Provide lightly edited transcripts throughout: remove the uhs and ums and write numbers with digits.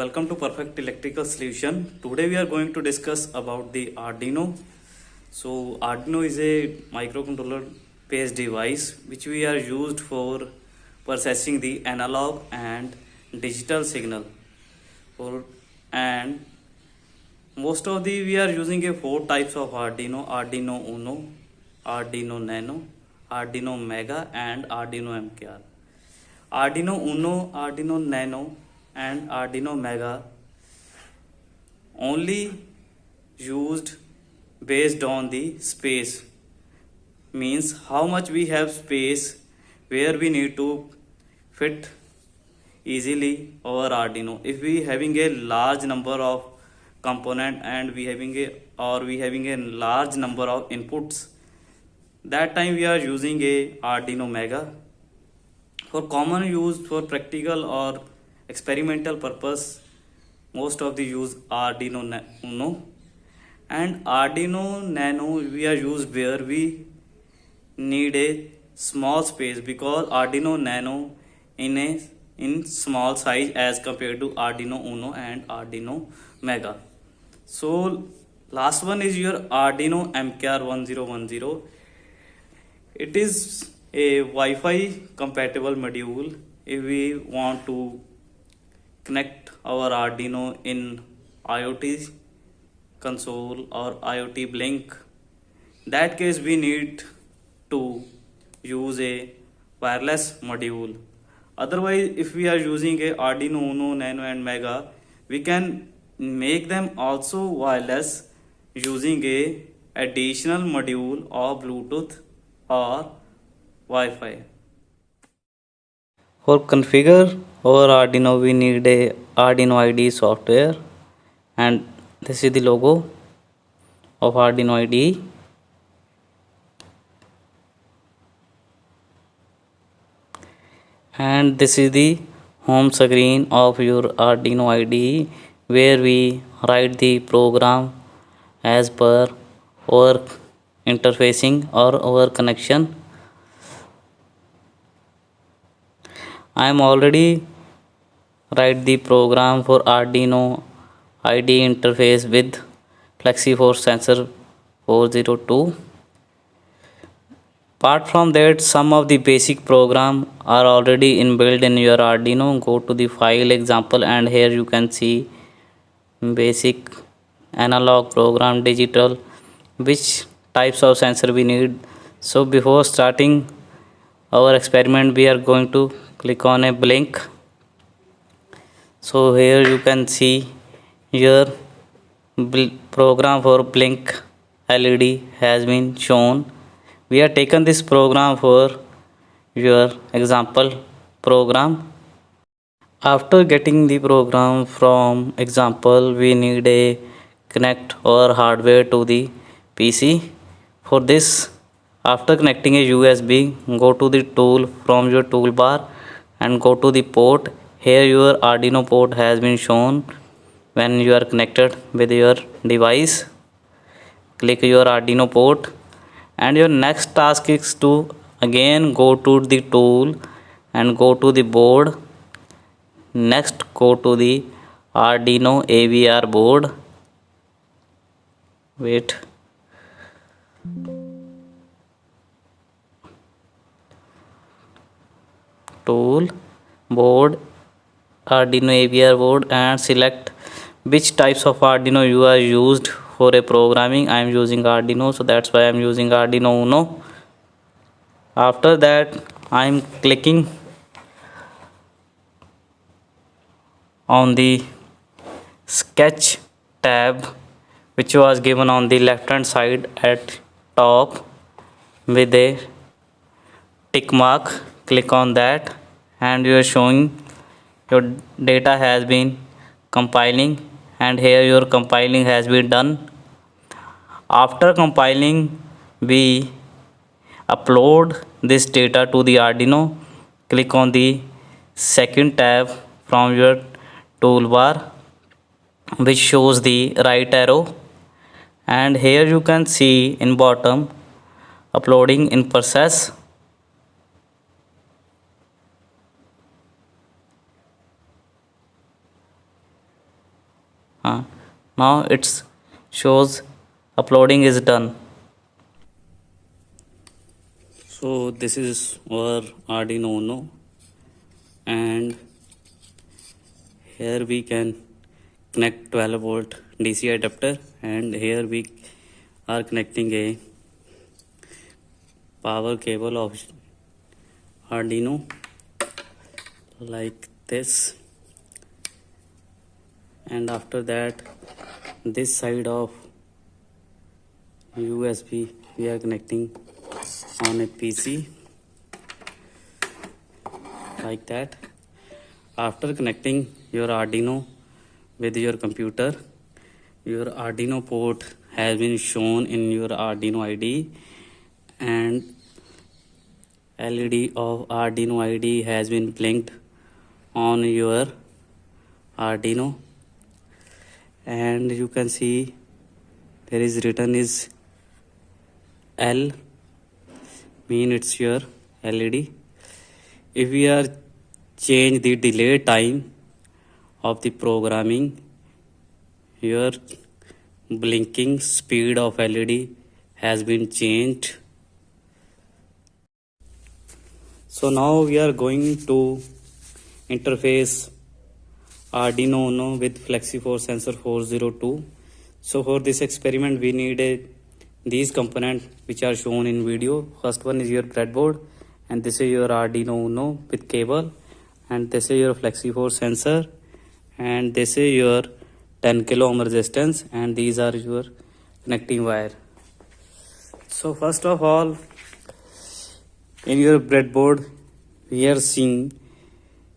welcome to Perfect Electrical Solution. Today we are going to discuss about the Arduino. So Arduino is a microcontroller based device which we are used for processing the analog and digital signal. And most of the we are using a four types of Arduino: Arduino Uno, Arduino Nano, Arduino Mega, and Arduino MKR. Arduino Uno, Arduino Nano, and Arduino Mega only used based on the space, means how much we have space where we need to fit easily our Arduino. If we having a large number of component and we having a large number of inputs, that time we are using a Arduino Mega. For common use, for practical or experimental purpose, most of the use Arduino Uno, and Arduino Nano we are used where we need a small space, because Arduino Nano in small size as compared to Arduino Uno and Arduino Mega. So last one is your Arduino MKR1010. It is a Wi-Fi compatible module. If we want to connect our Arduino in IoT console or IoT Blink, that case we need to use a wireless module. Otherwise, if we are using a Arduino Uno, Nano and Mega, we can make them also wireless using a additional module of Bluetooth or Wi-Fi. For configure our Arduino, we need a Arduino IDE software, and this is the logo of Arduino IDE. And this is the home screen of your Arduino IDE, where we write the program as per our interfacing or our connection. I am already write the program for Arduino IDE interface with FlexiForce sensor 402. Apart from that, some of the basic program are already inbuilt in your Arduino. Go to the file example, and here you can see basic analog program, digital, which types of sensor we need. So before starting our experiment, we are going to click on a blink. So here you can see your program for blink LED has been shown. We have taken this program for your example program. After getting the program from example, we need a connect our hardware to the PC. For this, after connecting a USB, go to the tool from your toolbar and go to the port. Here your Arduino port has been shown when you are connected with your device. Click your Arduino port, and your next task is to again go to the tool and go to the board. Next, go to the Arduino AVR board. Wait. Tool, board, Arduino AVR board, and select which types of Arduino you are used for a programming. I am using Arduino, so that's why I am using Arduino Uno. After that, I am clicking on the sketch tab, which was given on the left hand side at top with a tick mark. Click on that, and you are showing your data has been compiling, and here your compiling has been done. After compiling, we upload this data to the Arduino. Click on the second tab from your toolbar, which shows the right arrow, and here you can see in bottom uploading in process. Now it shows uploading is done. So this is our Arduino Uno, and here we can connect 12 volt DC adapter, and here we are connecting a power cable of Arduino like this, and after that this side of USB we are connecting on a PC like that. After connecting your Arduino with your computer, your Arduino port has been shown in your Arduino ID, and LED of Arduino ID has been blinked on your Arduino, and you can see there is written is L, mean it's your LED. If we are change the delay time of the programming, your blinking speed of LED has been changed. So now we are going to interface Arduino Uno with FlexiForce Sensor 402. So for this experiment we need these components which are shown in video. First one is your breadboard, and this is your Arduino Uno with cable, and this is your FlexiForce sensor, and this is your 10 kilo ohm resistance, and these are your connecting wire. So first of all, in your breadboard we are seeing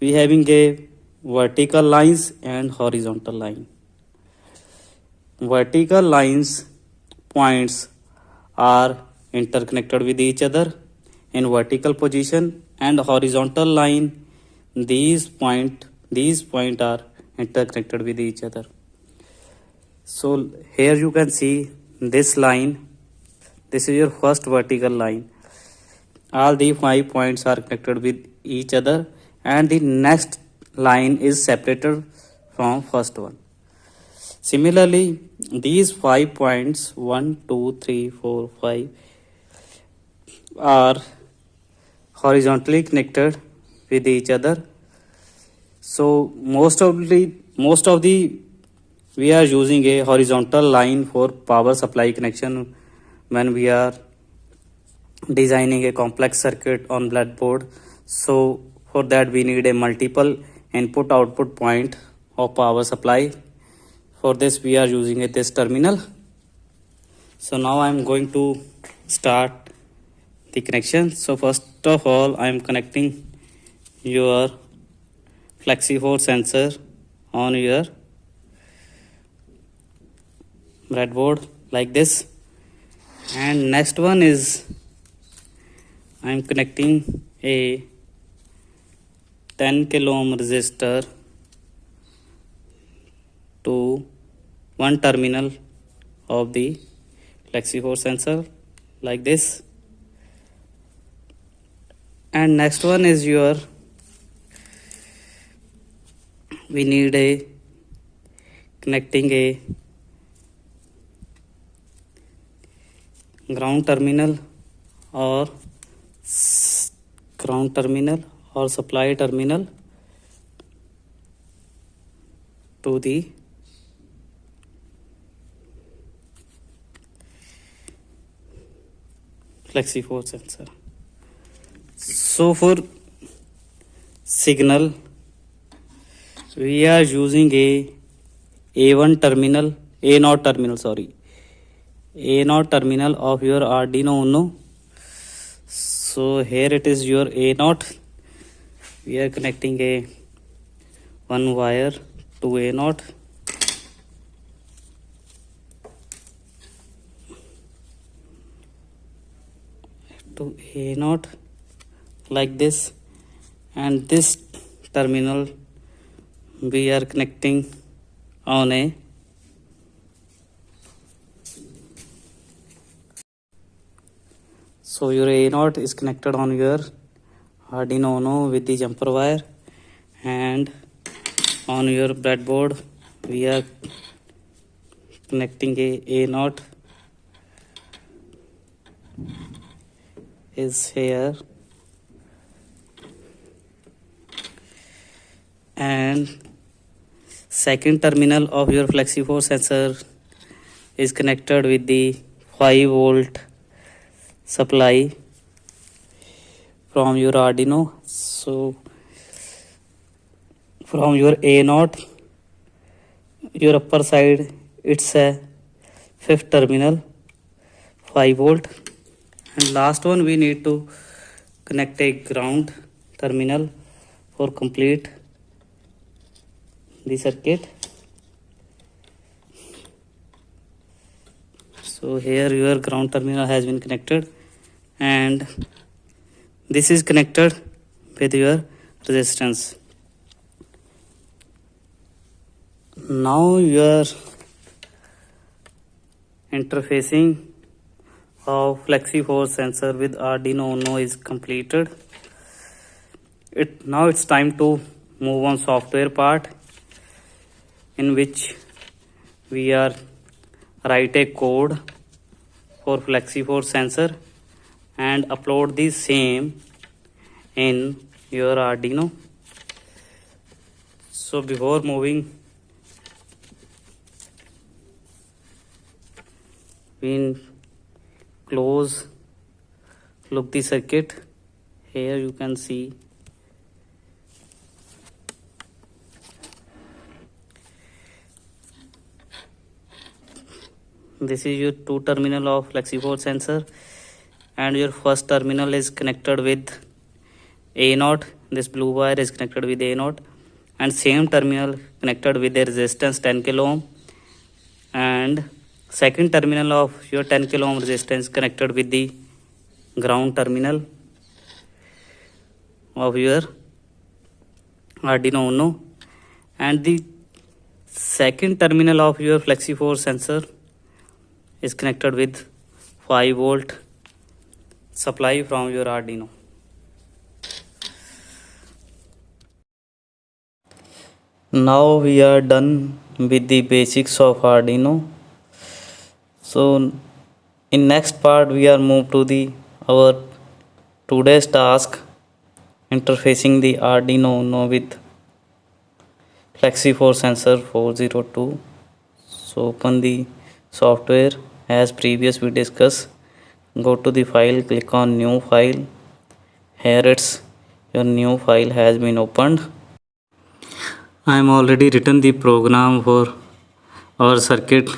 we having a vertical lines and horizontal line. Vertical lines points are interconnected with each other in vertical position, and horizontal line these point are interconnected with each other. So here you can see this line, this is your first vertical line. All the 5 points are connected with each other, and the next line is separated from first one. Similarly, these 5 points 1, 2, 3, 4, 5 are horizontally connected with each other. So most of the we are using a horizontal line for power supply connection when we are designing a complex circuit on breadboard. So for that we need a multiple input output point of power supply. For this we are using this terminal. So now I am going to start the connection. So first of all I am connecting your FlexiForce sensor on your breadboard like this, and next one is I am connecting a 10 kilo ohm resistor to one terminal of the FlexiForce sensor like this, and next one is your we need a connecting a ground terminal or supply terminal to the FlexiForce sensor. So for signal we are using a A0 terminal of your Arduino Uno. So here it is your A0. We are connecting a one wire to A0. To A0 like this, and this terminal we are connecting on a so your A0 is connected on your Arduino Uno with the jumper wire, and on your breadboard we are connecting a naught is here, and second terminal of your FlexiForce sensor is connected with the 5-volt supply from your Arduino. So from your A naught, your upper side, it's a fifth terminal, 5-volt, and last one we need to connect a ground terminal for complete the circuit. So here your ground terminal has been connected, and this is connected with your resistance. Now your interfacing of FlexiForce sensor with Arduino Uno is completed. Now it's time to move on software part, in which we are write a code for FlexiForce sensor and upload the same in your Arduino. So before moving, we look the circuit. Here you can see this is your 2 terminal of FlexiForce sensor, and your first terminal is connected with A naught. This blue wire is connected with A naught, and same terminal connected with the resistance 10 kilo ohm, and second terminal of your 10 kilo ohm resistance connected with the ground terminal of your Arduino Uno, and the second terminal of your FlexiForce sensor is connected with 5-volt supply from your Arduino. Now we are done with the basics of Arduino. So in next part we are moved to our today's task, interfacing the Arduino Uno with FlexiForce sensor 402. So open the software as previous we discussed. Go to the file, click on new file. Here your new file has been opened. I am already written the program for our circuit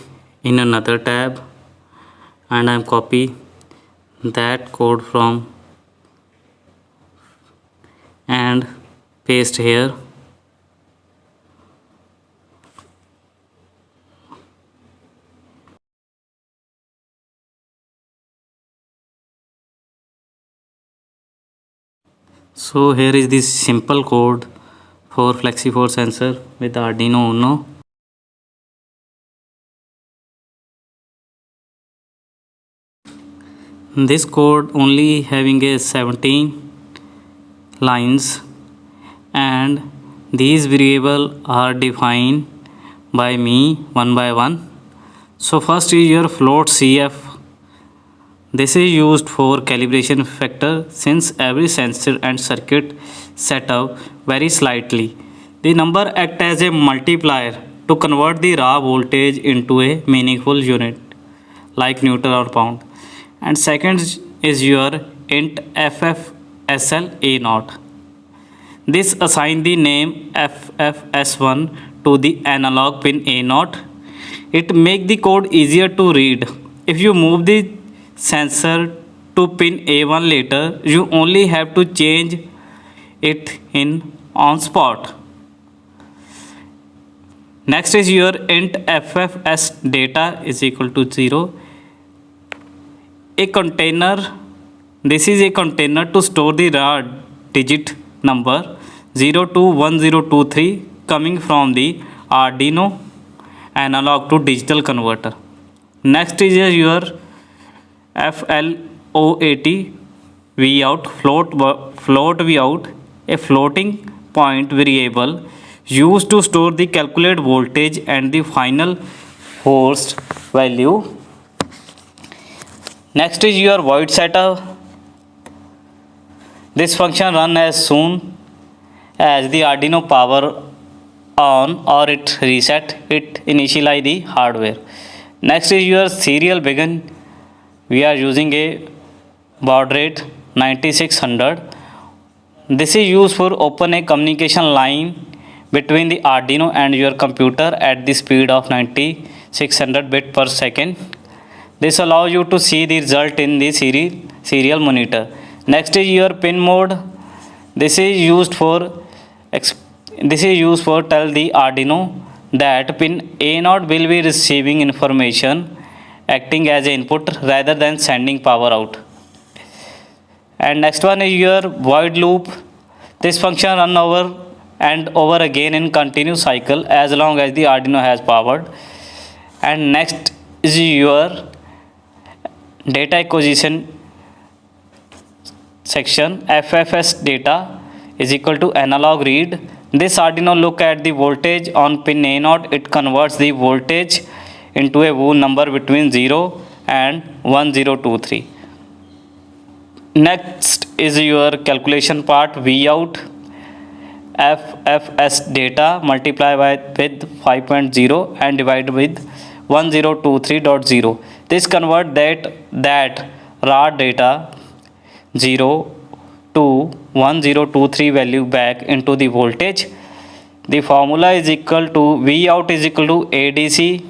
in another tab, and I am copy that code from and paste here. So here is this simple code for FlexiForce sensor with Arduino Uno. This code only having a 17 lines, and these variables are defined by me one by one. So first is your float CF. This is used for calibration factor, since every sensor and circuit setup vary slightly. The number acts as a multiplier to convert the raw voltage into a meaningful unit like Newton or pound. And second is your int FFSL A naught. This assigns the name FFS1 to the analog pin A naught. It makes the code easier to read. If you move the sensor to pin A1 later, you only have to change it in on spot. Next is your int FFS data is equal to 0. A container. This is a container to store the raw digit number 021023 coming from the Arduino analog to digital converter. Next is your FLOAT Vout, float Vout, a floating point variable used to store the calculated voltage and the final forced value. Next is your void setup. This function run as soon as the Arduino power on or it reset, it initialize the hardware. Next is your serial begin. We are using a baud rate 9600. This is used for open a communication line between the Arduino and your computer at the speed of 9600 bit per second. This allows you to see the result in the serial monitor. Next is your pin mode. This is used for tell the Arduino that pin A0 will be receiving information acting as an input rather than sending power out. And next one is your void loop. This function run over and over again in continuous cycle as long as the Arduino has powered. And next is your data acquisition section. FFS data is equal to analog read. This Arduino look at the voltage on pin A0. It converts the voltage into a whole number between 0 and 1023. Next is your calculation part. Vout FFS data multiply with 5.0 and divide with 1023.0. This convert that raw data 0 to 1023 value back into the voltage. The formula is equal to Vout is equal to ADC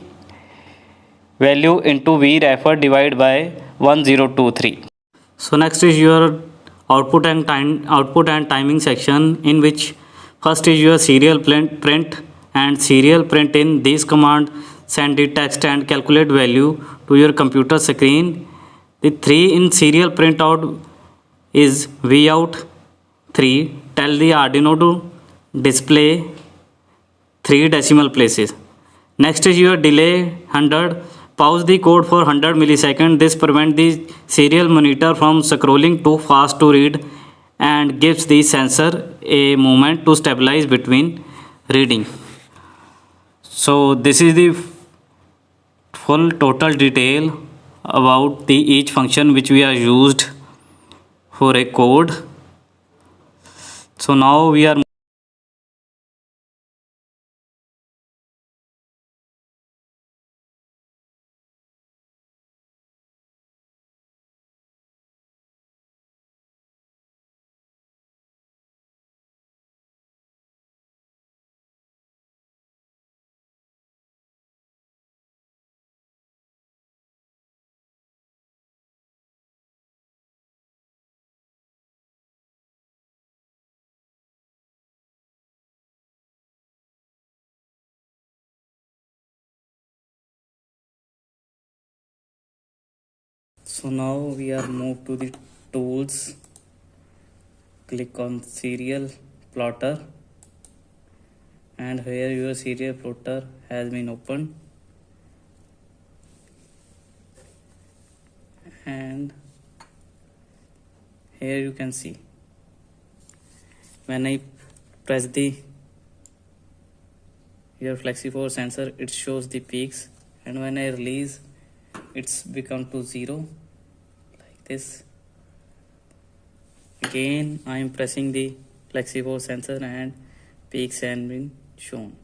value into Vref divided by 1023. So next is your output and timing section, in which first is your serial print and serial print in. These command send the text and calculate value to your computer screen. The 3 in serial printout is Vout 3. Tell the Arduino to display 3 decimal places. Next is your delay 100. Pause the code for 100 milliseconds. This prevents the serial monitor from scrolling too fast to read and gives the sensor a moment to stabilize between reading. So this is the full total detail about the each function which we are used for a code. So now we are moved to the tools. Click on serial plotter, and here your serial plotter has been opened, and here you can see when I press the your FlexiForce sensor, it shows the peaks, and when I release, it's become to 0 like this. Again I am pressing the FlexiForce sensor and peaks have been shown.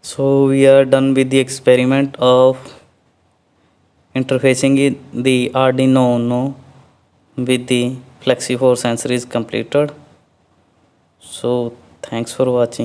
So we are done with the experiment of interfacing the Arduino Uno with the Flexi 4 sensor is completed. So thanks for watching.